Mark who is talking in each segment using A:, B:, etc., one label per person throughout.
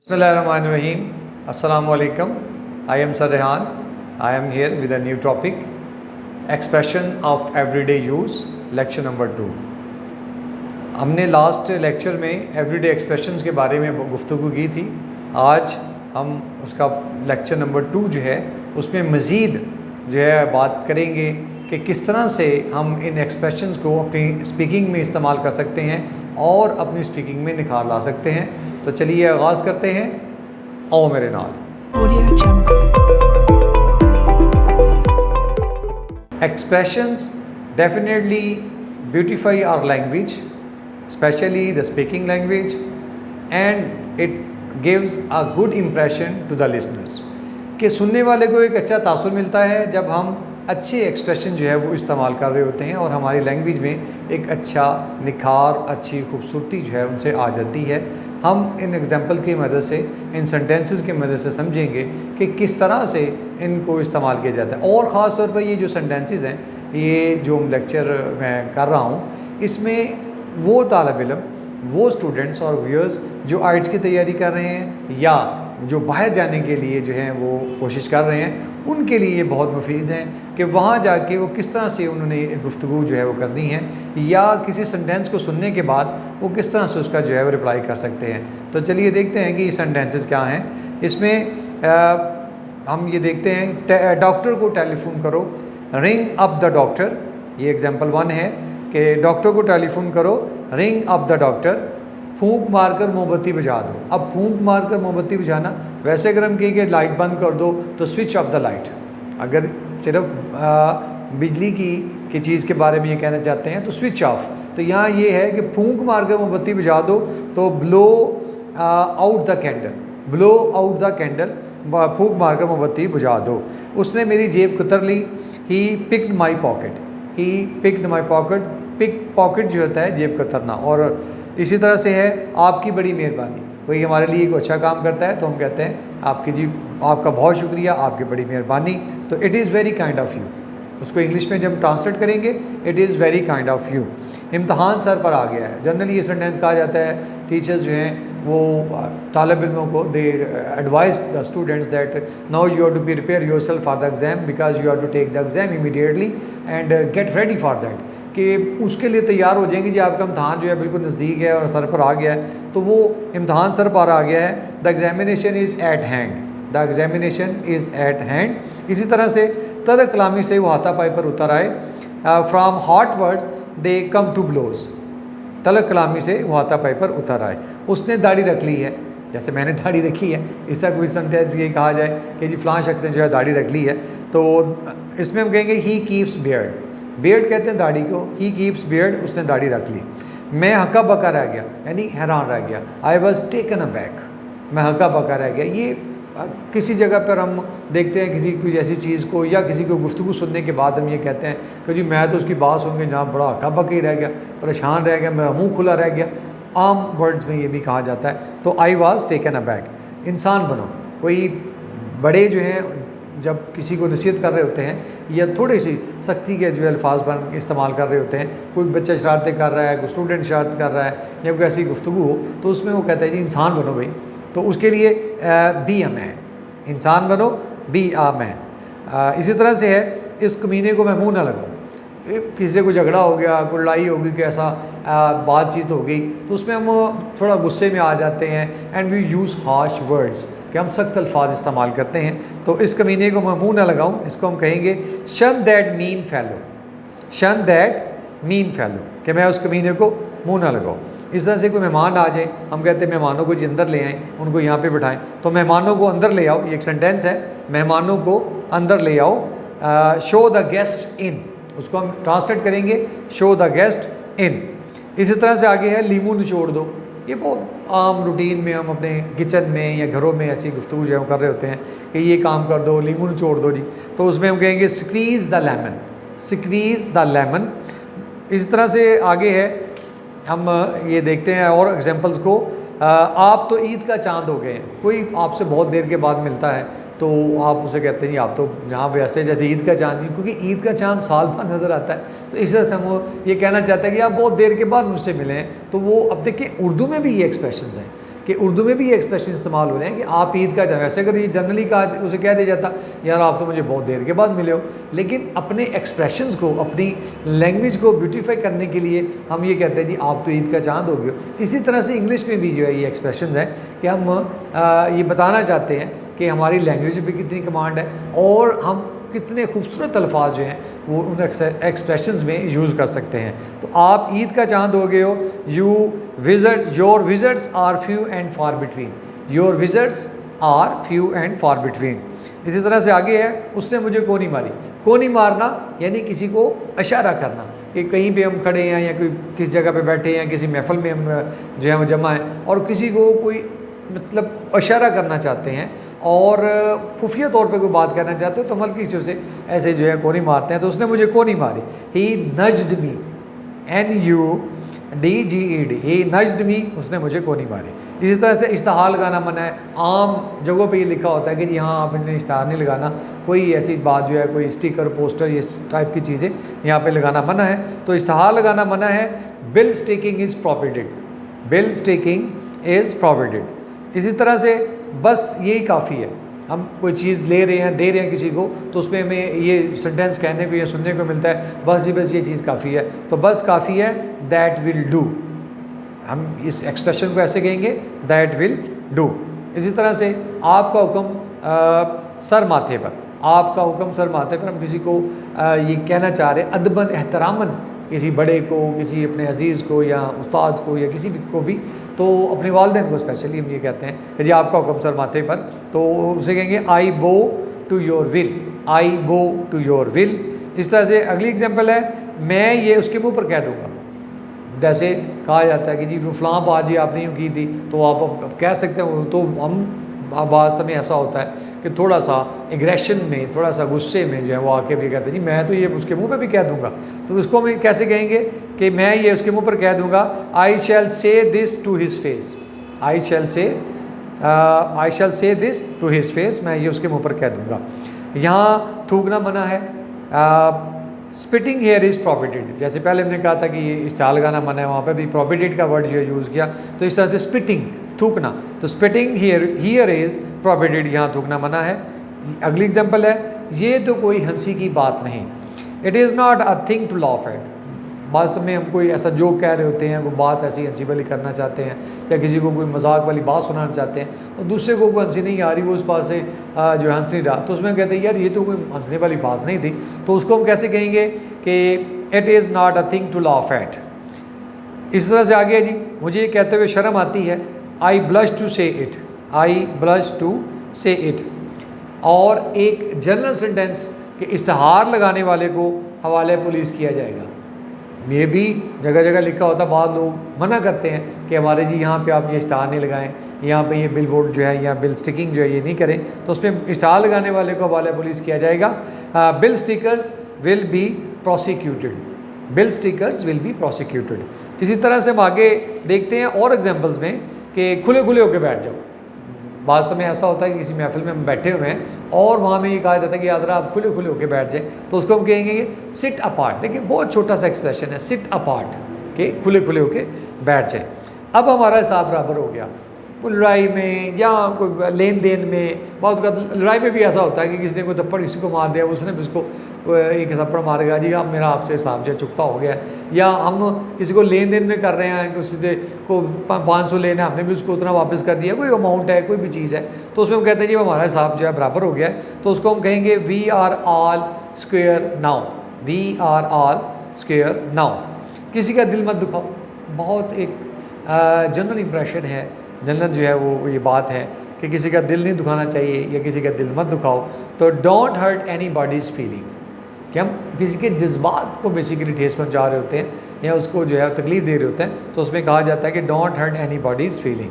A: Bismillahirrahmanirrahim. Assalamu alaikum. I am Sir Rehan. I am here with a new topic, expression of everyday use, lecture number 2. हमने last lecture में everyday expressions के बारे में गुफ्तगू की थी. आज हम उसका लेक्चर नंबर 2 जो है उसमें मज़ीद जो है बात करेंगे कि किस तरह से हम इन एक्सप्रेशंस को अपनी स्पीकिंग में इस्तेमाल कर सकते हैं और अपनी स्पीकिंग में निखार ला सकते हैं. तो चलिए आगाज़ करते हैं. आओ मेरे नाल. Expressions definitely beautify our language, specially the speaking language, and it gives a good impression to the listeners. कि सुनने वाले को एक अच्छा तासुर मिलता है जब हम अच्छे एक्सप्रेशन जो है वो इस्तेमाल कर रहे होते हैं और हमारी लैंग्वेज में एक अच्छा निखार, अच्छी खूबसूरती जो है उनसे आ जाती है. हम इन एग्जांपल की मदद से, इन सेंटेंसेस की मदद से समझेंगे कि किस तरह से इनको इस्तेमाल किया जाता है. और ख़ास तौर पर ये जो सेंटेंसेस हैं, ये जो लेक्चर मैं कर रहा हूँ, इसमें वो तालिब इल्म, वो स्टूडेंट्स और व्यूअर्स जो आइट्स की तैयारी कर रहे हैं या जो बाहर जाने के लिए जो हैं वो कोशिश कर रहे हैं, उनके लिए ये बहुत मुफीद हैं कि वहाँ जाके वो किस तरह से उन्होंने गुफ्तगू जो है वो करनी है, या किसी सेंटेंस को सुनने के बाद वो किस तरह से उसका जो है वो रिप्लाई कर सकते हैं. तो चलिए देखते हैं कि ये सेंटेंसेस क्या हैं. इसमें हम ये देखते हैं, डॉक्टर को टेलीफोन करो, रिंग अप द डॉक्टर. ये एग्जाम्पल 1 है कि डॉक्टर को टेलीफोन करो, रिंग अप द डॉक्टर. फूंक मारकर मोमबत्ती बुझा दो. अब फूंक मारकर मोमबत्ती बुझाना, वैसे अगर हम कहें कि लाइट बंद कर दो तो स्विच ऑफ द लाइट. अगर सिर्फ बिजली की चीज़ के बारे में ये कहना चाहते हैं तो स्विच ऑफ. तो यहाँ ये है कि फूंक मारकर मोमबत्ती बुझा दो, तो blow out the candle, blow out the candle, फूंक मारकर मोमबत्ती बुझा दो. उसने मेरी जेब कुतर ली. He picked my pocket, he picked my pocket. Pick pocket जो होता है जेब कतरना. और इसी तरह से है आपकी बड़ी मेहरबानी. कोई हमारे लिए एक अच्छा काम करता है तो हम कहते हैं आपकी जी, आपका बहुत शुक्रिया, आपकी बड़ी मेहरबानी. तो it is very kind of you. उसको इंग्लिश में जब ट्रांसलेट करेंगे, it is very kind of you. इम्तहान सर पर आ गया है. जनरली ये सेंटेंस कहा जाता है, टीचर्स जो हैं वो तालिब इल्मों को they advise the students that now you have to prepare yourself for the exam because you have to take the exam immediately and get ready for that. कि उसके लिए तैयार हो जाएंगे जी, आपका इम्तहान जो है बिल्कुल नज़दीक है और सर पर आ गया है. तो वो इम्तहान सर पर आ गया है. The examination is eight hand, the examination is eight hand. इसी तरह से तरक कलामी से वो हाथापाई पर उतर आए. From hot words they come to blows. तलक कलामी से वो हाथापाई पर उतर आए. उसने दाढ़ी रख ली है, जैसे मैंने दाढ़ी रखी है, इसका कोई सेंटेंस ये कहा जाए कि जी फ़लाँ शख्स ने जो है दाढ़ी रख ली है, तो इसमें हम कहेंगे ही कीप्स बियर्ड. बियर्ड कहते हैं दाढ़ी को. ही कीप्स बियर्ड, उसने दाढ़ी रख ली. मैं हक्का बक्का रह गया, यानी हैरान रह गया. I was taken a back, मैं हक्का बक्का रह गया. ये किसी जगह पर हम देखते हैं किसी कोई ऐसी चीज़ को या किसी को गुफ्तगू सुनने के बाद हम ये कहते हैं कि जी मैं तो उसकी बात सुन के जहाँ बड़ा हक्का बक्का ही रह गया, परेशान रह गया, मेरा मुँह खुला रह गया. आम वर्ड्स में ये भी कहा जाता है. तो I was taken a back. इंसान बनो. कोई बड़े जो हैं जब किसी को नसीहत कर रहे होते हैं या थोड़ी सी सख्ती के जो अल्फाज बन इस्तेमाल कर रहे होते हैं, कोई बच्चा शरारतें कर रहा है, कोई स्टूडेंट शरारत कर रहा है या कोई ऐसी गुफ्तगू हो, तो उसमें वो कहता है जी इंसान बनो भाई. तो उसके लिए बी अ मैन, इंसान बनो, बी अ मैन. इसी तरह से है, इस कमीने को मैं मुँह ना लगाऊँ. किसी से कोई झगड़ा हो गया, कोई लड़ाई होगी, कि ऐसा बातचीत हो गई, तो उसमें हम थोड़ा गुस्से में आ जाते हैं. And we use harsh words, कि हम सख्त अल्फाज इस्तेमाल करते हैं. तो इस कमीने को मैं मुँह ना लगाऊँ, इसको हम कहेंगे शन दैट मीन फैलो. शन दैट मीन फैलो, कि मैं उस कमीने को मुँह ना लगाऊँ. इस तरह से कोई मेहमान आ जाए, हम कहते हैं मेहमानों को जी अंदर ले आएँ, उनको यहाँ पे बिठाएं. तो मेहमानों को अंदर ले आओ, ये एक सेंटेंस है. मेहमानों को अंदर ले आओ. शो द गेस्ट इन, उसको हम ट्रांसलेट करेंगे शो द गेस्ट इन. इसी तरह से आगे है लीमू निचोड़ दो. ये बहुत आम रूटीन में हम अपने किचन में या घरों में ऐसी गुफ्तगू जो कर रहे होते हैं कि ये काम कर दो, लीमू निचोड़ दो जी. तो उसमें हम कहेंगे squeeze the lemon, squeeze the lemon. इसी तरह से आगे है, हम ये देखते हैं और एग्जांपल्स को. आप तो ईद का चांद हो गए हैं. कोई आपसे बहुत देर के बाद मिलता है तो आप उसे कहते हैं जी आप तो यहाँ वैसे जैसे ईद का चांद, क्योंकि ईद का चांद साल भर नज़र आता है. तो इस तरह से हम वो ये कहना चाहते हैं कि आप बहुत देर के बाद मुझसे मिले हैं. तो वो अब देखिए उर्दू में भी ये एक्सप्रेशंस हैं कि उर्दू में भी ये एक्सप्रेशन इस्तेमाल हो रहे हैं कि आप ईद का वैसे अगर ये जनरली कहा उसे कह दिया जाता यार आप तो मुझे बहुत देर के बाद मिले हो, लेकिन अपने एक्सप्रेशंस को, अपनी लैंग्वेज को ब्यूटीफाई करने के लिए हम ये कहते हैं जी आप तो ईद का चांद हो गए हो। इसी तरह से इंग्लिश में भी जो है ये एक्सप्रेशन है कि हम ये बताना चाहते हैं कि हमारी लैंग्वेज में कितनी कमांड है और हम कितने खूबसूरत अल्फाज जो हैं वो उन एक्सप्रेशंस में यूज़ कर सकते हैं। तो आप ईद का चांद हो गए हो, your visits are few and far between, your visits are few and far between. इसी तरह से आगे है, उसने मुझे कोनी मारी। कोनी मारना यानी किसी को इशारा करना कि कहीं पे हम खड़े हैं या कोई किस जगह पे बैठे हैं, किसी महफिल में हम जो है वो जमा हैं और किसी को कोई मतलब इशारा करना चाहते हैं और खुफिया तौर पे कोई बात करना चाहते हो तो हम हल्की से ऐसे जो है कोनी मारते हैं। तो उसने मुझे कोनी मारी, ही नज्ड मी, NUDGED, ही नज्ड मी, उसने मुझे कोनी मारी। इसी तरह से इश्तहार लगाना मना है। आम जगहों पे ये लिखा होता है कि जी हाँ आप इन्हें इश्तहार नहीं लगाना, कोई ऐसी बात जो है कोई स्टिकर पोस्टर ये टाइप की चीज़ें यहाँ पे लगाना मना है। तो इश्तहार लगाना मना है। Bill sticking is prohibited, bill sticking is prohibited. इसी तरह से बस यही काफ़ी है, हम कोई चीज़ ले रहे हैं, दे रहे हैं किसी को, तो उसमें हमें ये सेंटेंस कहने को या सुनने को मिलता है, बस जी बस ये चीज़ काफ़ी है। तो बस काफ़ी है, दैट विल डू, हम इस एक्सप्रेशन को ऐसे कहेंगे, दैट विल डू। इसी तरह से आपका हुक्म सर माथे पर, आपका हुक्म सर माथे पर, हम किसी को ये कहना चाह रहे हैं अदबन एहतरामन, किसी बड़े को, किसी अपने अजीज़ को या उस्ताद को या किसी भी को भी, तो अपने वालिदैन को स्पेशली हम ये कहते हैं कि जी आपका हुक्म सर माथे पर, तो उसे कहेंगे आई बो टू योर विल, आई बो टू योर विल। इस तरह से अगली एग्जांपल है, मैं ये उसके मुंह पर कह दूंगा। जैसे कहा जाता है कि जी फलां बात जी आपने यूँ की थी, तो आप कह सकते हो। तो हम बात समय ऐसा होता है कि थोड़ा सा एग्रेशन में, थोड़ा सा गुस्से में जो है वो आके भी कहते हैं जी मैं तो ये उसके मुंह पे भी कह दूंगा। तो उसको हम कैसे कहेंगे कि मैं ये उसके मुंह पर कह दूंगा, आई शैल से दिस टू हिज फेस, आई शैल से दिस टू हिज फेस, मैं ये उसके मुंह पर कह दूंगा। यहाँ थूकना मना है। स्पिटिंग हेयर इज़ प्रोहिबिटेड, जैसे पहले हमने कहा था कि ये इस्तेमाल लगाना मना है, वहाँ पे भी प्रोहिबिटेड का वर्ड जो है यूज़ किया। तो इस तरह से स्पिटिंग, थूकना, तो स्पिटिंग हियर इज़ प्रोहिबिटेड, यहाँ थूकना मना है। अगली एग्जांपल है, ये तो कोई हंसी की बात नहीं, it is not a thing to laugh at. बात में हम कोई ऐसा जोक कह रहे होते हैं, वो बात ऐसी हंसी वाली करना चाहते हैं या किसी को कोई मजाक वाली बात सुनाना चाहते हैं और दूसरे को कोई हंसी नहीं आ रही, वो उस पास से जो हंस नहीं रहा, तो उसमें कहते हैं यार ये तो कोई हंसने वाली बात नहीं थी। तो उसको हम कैसे कहेंगे कि it is not a thing to laugh at. इस तरह से आगे जी, मुझे ये कहते हुए शर्म आती है, आई ब्लश टू से इट, आई ब्लश टू से इट। और एक जनरल सेंटेंस कि इश्तहार लगाने वाले को हवाले पुलिस किया जाएगा, ये भी जगह जगह लिखा होता। बाद लोग मना करते हैं कि हमारे जी यहाँ पे आप ये इश्तहार नहीं लगाएं, यहाँ पे ये बिल बोर्ड जो है या बिल स्टिकिंग जो है ये नहीं करें, तो उसमें इश्तहार लगाने वाले को हवाले पुलिस किया जाएगा। Bill stickers will be prosecuted, bill stickers will be prosecuted. इसी तरह से हम आगे देखते हैं और एग्जाम्पल्स में कि खुले खुले होकर बैठ जाओ। बाद समय ऐसा होता है कि किसी महफिल में हम बैठे हुए हैं और वहाँ में ये कहा जाता है कि याद रहा आप खुले खुले होकर बैठ जाए, तो उसको हम कहेंगे कि सिट अपार्ट। देखिए बहुत छोटा सा एक्सप्रेशन है, सिट अपार्ट, के खुले खुले होकर बैठ जाए। अब हमारा हिसाब बराबर हो गया। कोई लड़ाई में या कोई लेन देन में, बहुत का लड़ाई में भी ऐसा होता है कि किसी ने कोई थप्पड़ किसी को मार दिया, उसने भी उसको एक थप्पड़ मारेगा, जी अब मेरा आपसे हिसाब जो चुकता हो गया। या हम किसी को लेन देन में कर रहे हैं, किसी से को 500 लेना, हमने भी उसको उतना वापस कर दिया, कोई अमाउंट है, कोई भी चीज़ है, तो उसमें हम कहते हैं जी हमारा हिसाब जो है बराबर हो गया है। तो उसको हम कहेंगे we are all square now, we are all square now. किसी का दिल मत दुखाओ, बहुत एक जनरल इम्प्रेशन है, जनरल जो है वो ये बात है कि किसी का दिल नहीं दुखाना चाहिए या किसी का दिल मत दुखाओ। तो don't hurt anybody's feeling, कि हम किसी के जज्बात को बेसिकली ठेस पहुंचा रहे होते हैं या उसको जो है तकलीफ़ दे रहे होते हैं, तो उसमें कहा जाता है कि don't hurt anybody's feeling.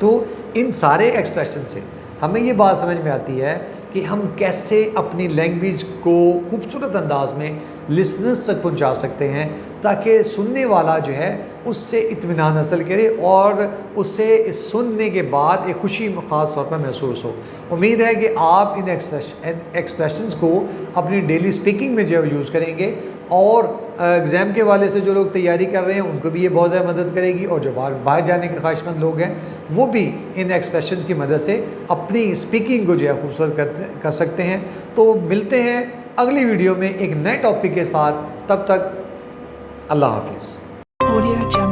A: तो इन सारे एक्सप्रेशन से हमें ये बात समझ में आती है कि हम कैसे अपनी लैंग्वेज को खूबसूरत अंदाज में लिसनर्स तक पहुंचा सकते हैं, ताकि सुनने वाला जो है उससे इत्मीनान हासिल करे और उससे इस सुनने के बाद एक खुशी ख़ास तौर पर महसूस हो। उम्मीद है कि आप इन एक्सप्रेशंस को अपनी डेली स्पीकिंग में जो है यूज़ करेंगे और एग्ज़ाम के वाले से जो लोग तैयारी कर रहे हैं उनको भी ये बहुत ज़्यादा मदद करेगी, और जो बाहर जाने के ख्वाहिशमंद लोग हैं वो भी इन एक्सप्रेशन की मदद से अपनी स्पीकिंग को जो है खूबसूरत कर सकते हैं। तो मिलते हैं अगली वीडियो में एक नए टॉपिक के साथ, तब तक अल्लाह हाफिज़।